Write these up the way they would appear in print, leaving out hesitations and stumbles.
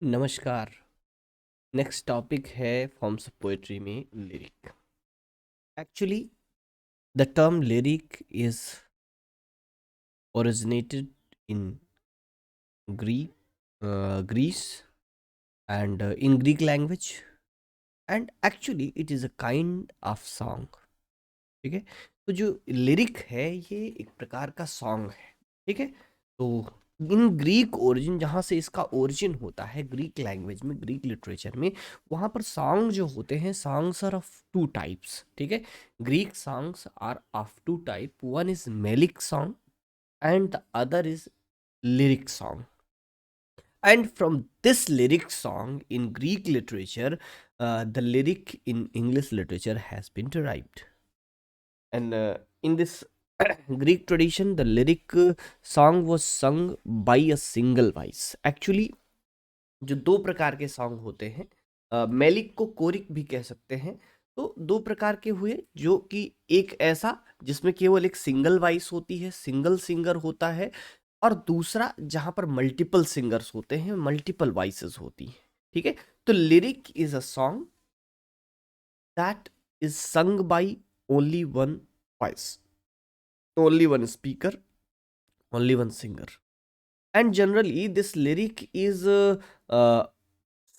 नमस्कार। Next topic है forms of poetry में lyric. Actually the term lyric is originated in Greek, Greece and in Greek language, and actually it is a kind of song. ठीक है, तो जो lyric है ये एक प्रकार का सॉन्ग है। ठीक है, तो इन ग्रीक ओरिजिन, जहाँ से इसका ओरिजिन होता है ग्रीक लैंग्वेज में, ग्रीक लिटरेचर में, वहाँ पर सॉन्ग जो होते हैं, songs are of two types. ठीक है, Greek songs are of two type, one is melic song and the other is lyric song. And from this lyric song in Greek literature, the lyric in English literature has been derived. And in this Greek tradition, the lyric song was sung by a single voice. Actually, जो दो प्रकार के song होते हैं, malic को कोरिक भी कह सकते हैं। तो दो प्रकार के हुए, जो कि एक ऐसा जिसमें केवल एक सिंगल वॉइस होती है, सिंगल सिंगर होता है, और दूसरा जहां पर मल्टीपल सिंगर्स होते हैं, मल्टीपल वॉइसेस होती हैं। ठीक है, तो lyric is a song that is sung by only one voice, only one speaker, only one singer. And generally this lyric is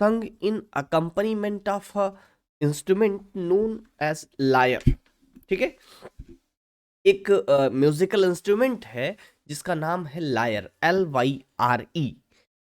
sung in accompaniment of a instrument known as lyre. ठीक है, एक musical instrument है जिसका नाम है lawyer, LYRE।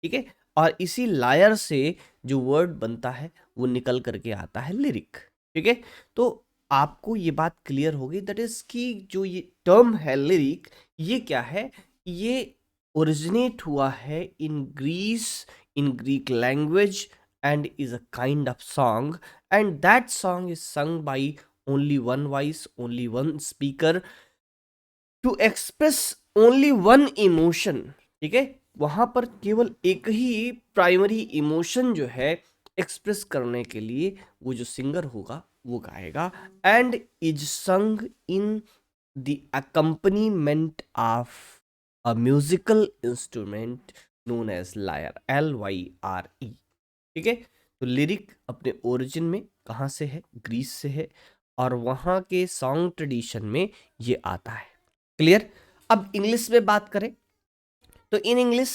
ठीक है, और इसी लायर से जो वर्ड बनता है वो निकल करके आता है लिरिक। ठीक है, तो आपको ये बात क्लियर होगी, दैट इज कि जो ये टर्म है लिरिक, ये क्या है, ये ओरिजिनेट हुआ है in Greece, in Greek language, and is a kind of song, and that song is sung by only one voice, only one speaker, to express only one emotion. ठीक है, वहां पर केवल एक ही प्राइमरी इमोशन जो है एक्सप्रेस करने के लिए वो जो सिंगर होगा वो गाएगा, and is sung in the accompaniment of a musical instrument known as lyre, LYRE। ठीक है, तो लिरिक अपने ओरिजिन में कहाँ से है, ग्रीस से है, और वहाँ के सॉन्ग ट्रेडिशन में ये आता है। क्लियर। अब इंग्लिश में बात करें तो in English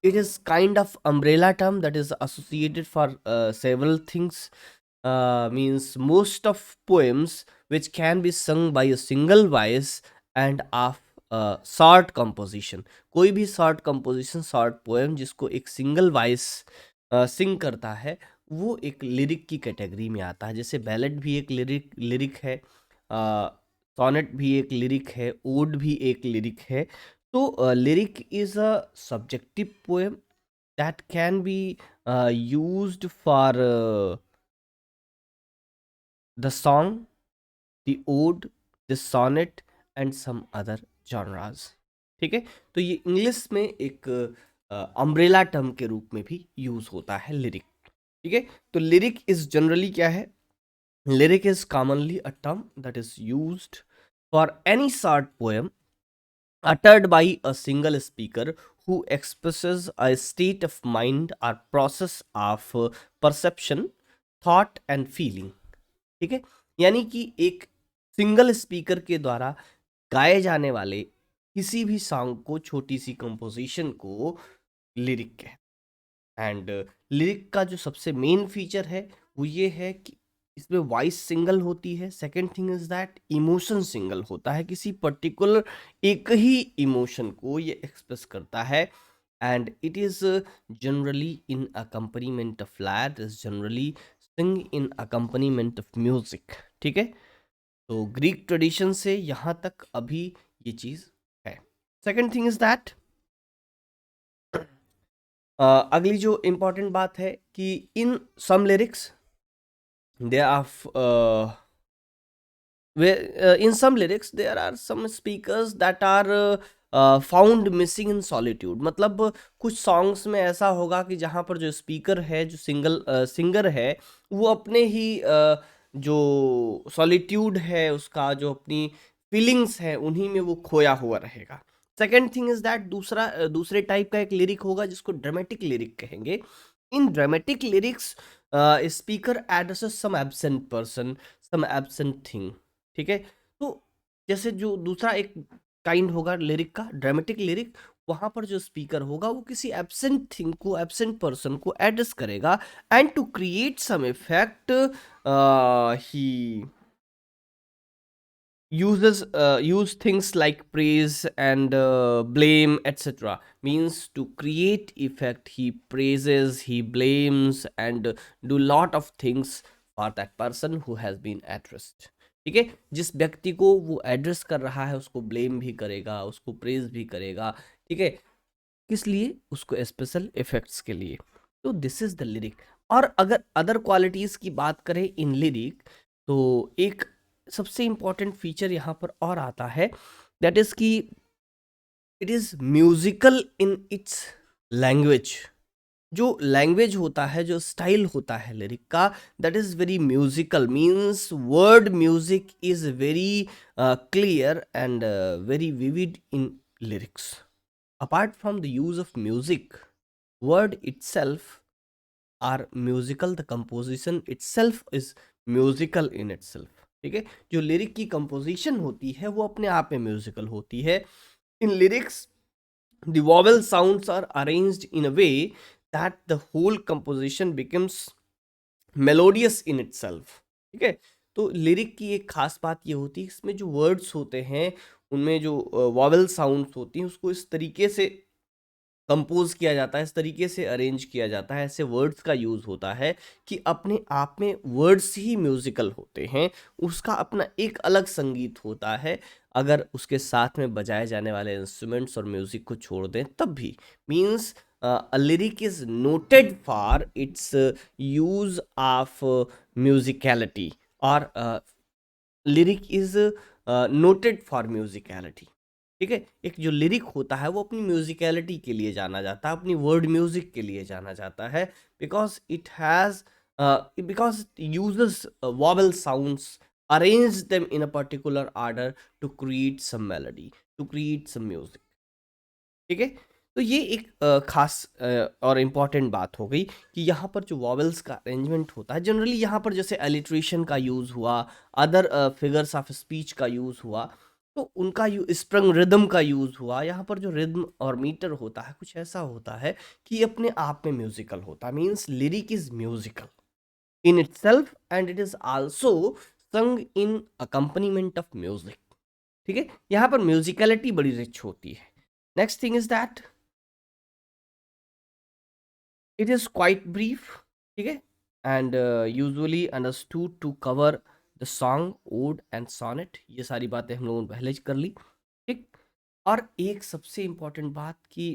it is kind of umbrella term that is associated for several things, means most of poems which can be sung by a single voice and of short composition। कोई भी short composition, short poem जिसको एक single voice सिंग करता है, वो एक lyric की category में आता है। जैसे बैलेड भी एक लिरिक है, सोनेट भी एक लिरिक है, ओड भी एक लिरिक है। तो lyric is a subjective poem that can be used for the song, the ode, the sonnet and some other genres। ठीक है, तो ये इंग्लिश में एक अम्ब्रेला टर्म के रूप में भी यूज होता है लिरिक। ठीक है, तो लिरिक इज जनरली क्या है, lyric is commonly a term that is used for any short poem uttered by a single speaker who expresses a state of mind or process of perception, thought and feeling। ठीक है, यानी कि एक single speaker के द्वारा गाए जाने वाले किसी भी सॉन्ग को, छोटी सी कंपोजिशन को लिरिक कहते हैं। एंड लिरिक का जो सबसे मेन फीचर है वो ये है कि इसमें वॉइस सिंगल होती है। Second thing is that emotion single होता है, किसी पर्टिकुलर एक ही इमोशन को ये एक्सप्रेस करता है, and it is generally in accompaniment of lad, is generally sing in accompaniment of music. ठीक है, तो ग्रीक ट्रेडिशन से यहाँ तक अभी ये चीज है। सेकंड थिंग इज दैट, अगली जो इम्पोर्टेंट बात है कि इन सम lyrics there are in some lyrics there are some speakers that are found missing in solitude. मतलब कुछ सॉन्ग्स में ऐसा होगा कि जहाँ पर जो स्पीकर है, जो सिंगर है, वो अपने ही जो सॉलिट्यूड है, उसका जो अपनी फीलिंग्स है, उन्हीं में वो खोया हुआ रहेगा। सेकेंड थिंग इज दैट दूसरे टाइप का एक लिरिक होगा जिसको ड्रामेटिक लिरिक कहेंगे, In dramatic lyrics, speaker addresses some absent person, some absent thing. ठीक है, तो जैसे जो दूसरा एक काइंड होगा लिरिक का, ड्रामेटिक लिरिक, वहां पर जो स्पीकर होगा वो किसी एब्सेंट थिंग को, एब्सेंट पर्सन को एड्रेस करेगा, and to create some effect he use things like praise and blame, etc. Means to create effect, he praises, he blames, and do lot of things for that person who has been addressed. ठीक है, जिस व्यक्ति को वो address कर रहा है उसको ब्लेम भी करेगा, उसको प्रेज भी करेगा। ठीक है, किस लिए? उसको स्पेशल इफेक्ट्स के लिए। तो दिस इज द लिरिक। और अगर अदर क्वालिटीज की बात करें इन लिरिक, तो एक सबसे इंपॉर्टेंट फीचर यहाँ पर और आता है, दैट इज कि it is musical in its language. जो लैंग्वेज होता है, जो स्टाइल होता है लिरिक का, that is very musical. Means word music is very clear and very vivid in lyrics. Apart from the use of music, word itself are musical, the composition itself is musical in itself। ठीक है, जो lyric की composition होती है वो अपने आप में म्यूजिकल होती है। इन lyrics the vowel sounds are arranged in a way that the whole composition becomes melodious in itself। ठीक है, तो लिरिक की एक खास बात ये होती है, इसमें जो वर्ड्स होते हैं उनमें जो वॉवेल साउंड्स होती हैं उसको इस तरीके से कंपोज किया जाता है, इस तरीके से अरेंज किया जाता है, ऐसे वर्ड्स का यूज़ होता है कि अपने आप में वर्ड्स ही म्यूजिकल होते हैं, उसका अपना एक अलग संगीत होता है। अगर उसके साथ में बजाए जाने वाले इंस्ट्रूमेंट्स और म्यूजिक को छोड़ दें तब भी। Means a lyric is noted for its use of musicality, or lyric is noted for musicality। ठीक है, एक जो लिरिक होता है वो अपनी म्यूजिकलिटी के लिए जाना जाता है, अपनी वर्ड म्यूजिक के लिए जाना जाता है, because it has because it uses vowel sounds, arrange them in a particular order to create some melody, to create some music. ठीक है, तो ये एक खास और इम्पॉर्टेंट बात हो गई कि यहाँ पर जो वॉवेल्स का अरेंजमेंट होता है, जनरली यहाँ पर जैसे एलिट्रेशन का यूज़ हुआ, अदर फिगर्स ऑफ स्पीच का यूज़ हुआ, तो उनका स्प्रंग रिदम का यूज़ हुआ। यहाँ पर जो रिदम और मीटर होता है कुछ ऐसा होता है कि अपने आप में म्यूजिकल होता है। Means lyric is musical in itself and it is also संग इन अकम्पनीमेंट ऑफ म्यूजिक। ठीक है, यहाँ पर म्यूजिकलिटी बड़ी रिच होती है। Next thing is that it is quite brief। ठीक है, and usually understood to cover the song, ode and sonnet। ये सारी बातें हम लोगों ने पहले कर ली। ठीक, और एक सबसे इम्पॉर्टेंट बात कि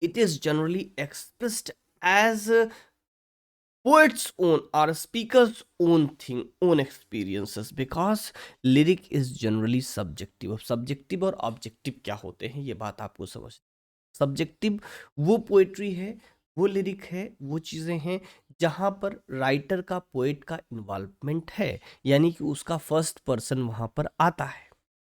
it is generally expressed as poet's own or speaker's own thing, own experiences, because lyric is generally subjective। अब subjective और objective क्या होते हैं ये बात आपको समझ। सब्जेक्टिव वो पोएट्री है, वो लिरिक है, वो चीज़ें हैं जहाँ पर राइटर का, पोएट का इन्वॉल्वमेंट है, यानी कि उसका फर्स्ट पर्सन वहाँ पर आता है।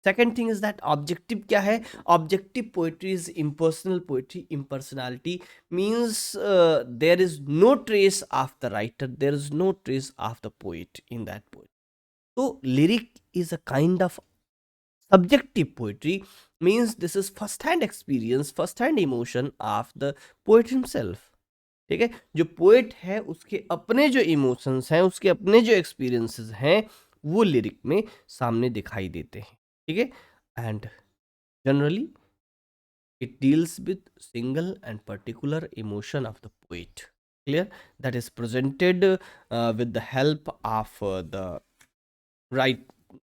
Second thing is that objective क्या है? Objective poetry is impersonal poetry. Impersonality means there is no trace of the writer, there is no trace of the poet in that poet. तो lyric is a kind of subjective poetry, means this is first hand experience, first hand emotion of the poet himself। ठीक है, जो poet है उसके अपने जो emotions हैं, उसके अपने जो एक्सपीरियंसेस हैं वो लिरिक में सामने दिखाई देते हैं। ठीक है, and generally it deals with single and particular emotion of the poet, clear, that is presented with the help of the right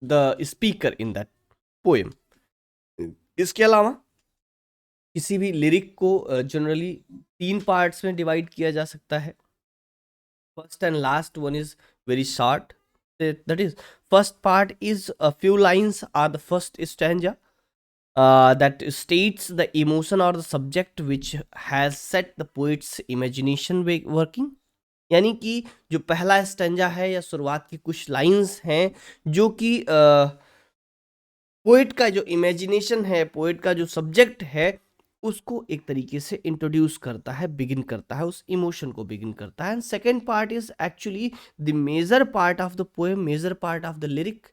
the speaker in that poem. इसके अलावा किसी भी लिरिक को जनरली 3 पार्ट्स में डिवाइड किया जा सकता है। First and last one is very short, that is first part is a few lines are the first stanza that states the emotion or the subject which has set the poet's imagination working। यानी कि जो पहला stanza है या शुरुआत की कुछ lines हैं जो कि पोएट का जो इमेजिनेशन है, पोएट का जो सब्जेक्ट है उसको एक तरीके से इंट्रोड्यूस करता है, बिगिन करता है, उस इमोशन को बिगिन करता है. And second part is actually the major part of the poem, major part of the lyric,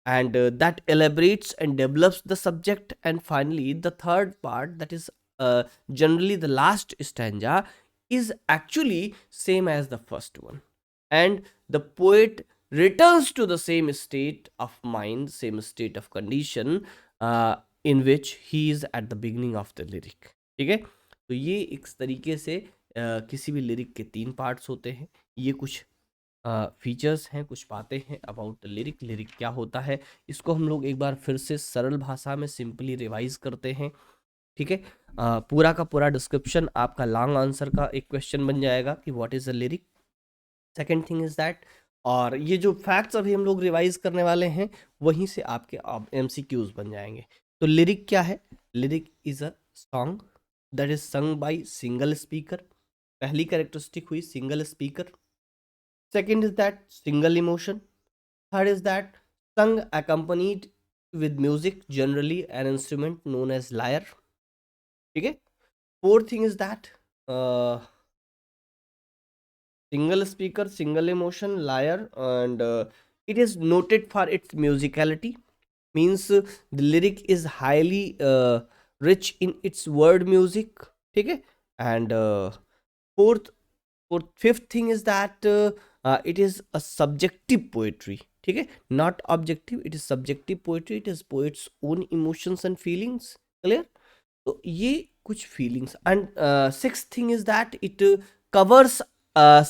and that elaborates and develops the subject. And finally the third part, that is generally the last stanza, is actually same as the first one, and the poet returns to the same state of mind, same state of condition in which he is at the beginning of the lyric. ठीक है, तो ये इस तरीके से किसी भी lyric के 3 पार्ट्स होते हैं. ये कुछ फीचर्स हैं, कुछ बातें हैं अबाउट लिरिक. लिरिक क्या होता है, इसको हम लोग एक बार फिर से सरल भाषा में सिंपली रिवाइज करते हैं. ठीक है, पूरा का पूरा डिस्क्रिप्शन आपका लॉन्ग आंसर का एक क्वेश्चन बन जाएगा कि what is a lyric. Second thing is that, और ये जो फैक्ट्स अभी हम लोग रिवाइज करने वाले हैं वहीं से आपके MCQs बन जाएंगे. तो लिरिक क्या है? Lyric is a song that is sung by single speaker. पहली कैरेक्टरिस्टिक हुई single speaker. Second is that single emotion. Third is that sung accompanied with music, generally an instrument known as lyre. ठीक है. Fourth thing is that single speaker, single emotion, lyre, and it is noted for its musicality. Means the lyric is highly rich in its word music. ठीक है. And fifth thing is that it is a subjective poetry. ठीक है, not objective, it is subjective poetry, it is poet's own emotions and feelings. Clear? तो ये कुछ feelings. And sixth thing is that it covers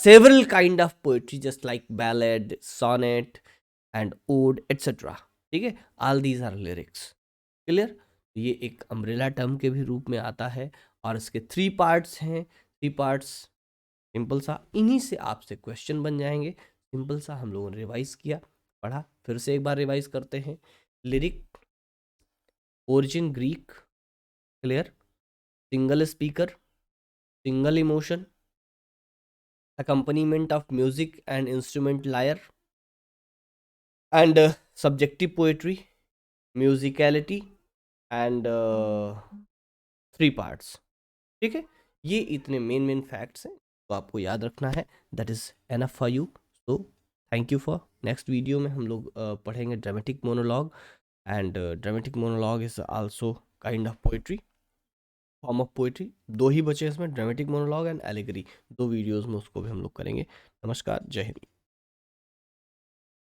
several kind of poetry, just like ballad, sonnet and ode, etc. ठीक है, all these are lyrics. Clear? ये एक umbrella term के भी रूप में आता है और इसके 3 पार्ट्स हैं. 3 पार्ट्स सिंपल सा, इन्हीं से आपसे क्वेश्चन बन जाएंगे. सिंपल सा हम लोगों ने रिवाइज किया, पढ़ा, फिर से एक बार रिवाइज करते हैं. Lyric, origin Greek. Clear? Single speaker, single emotion, accompaniment of music and instrument lyre, and subjective poetry, musicality, and 3 parts. ठीक है, ये इतने मेन फैक्ट्स हैं, तो आपको याद रखना है. That is enough for you. So thank you for. Next video में हम लोग पढ़ेंगे dramatic monologue. And dramatic monologue is also kind of poetry, form of poetry. 2 ही बचे इसमें, dramatic monologue and allegory. 2 videos में उसको भी हम लोग करेंगे. नमस्कार, जय हिंद.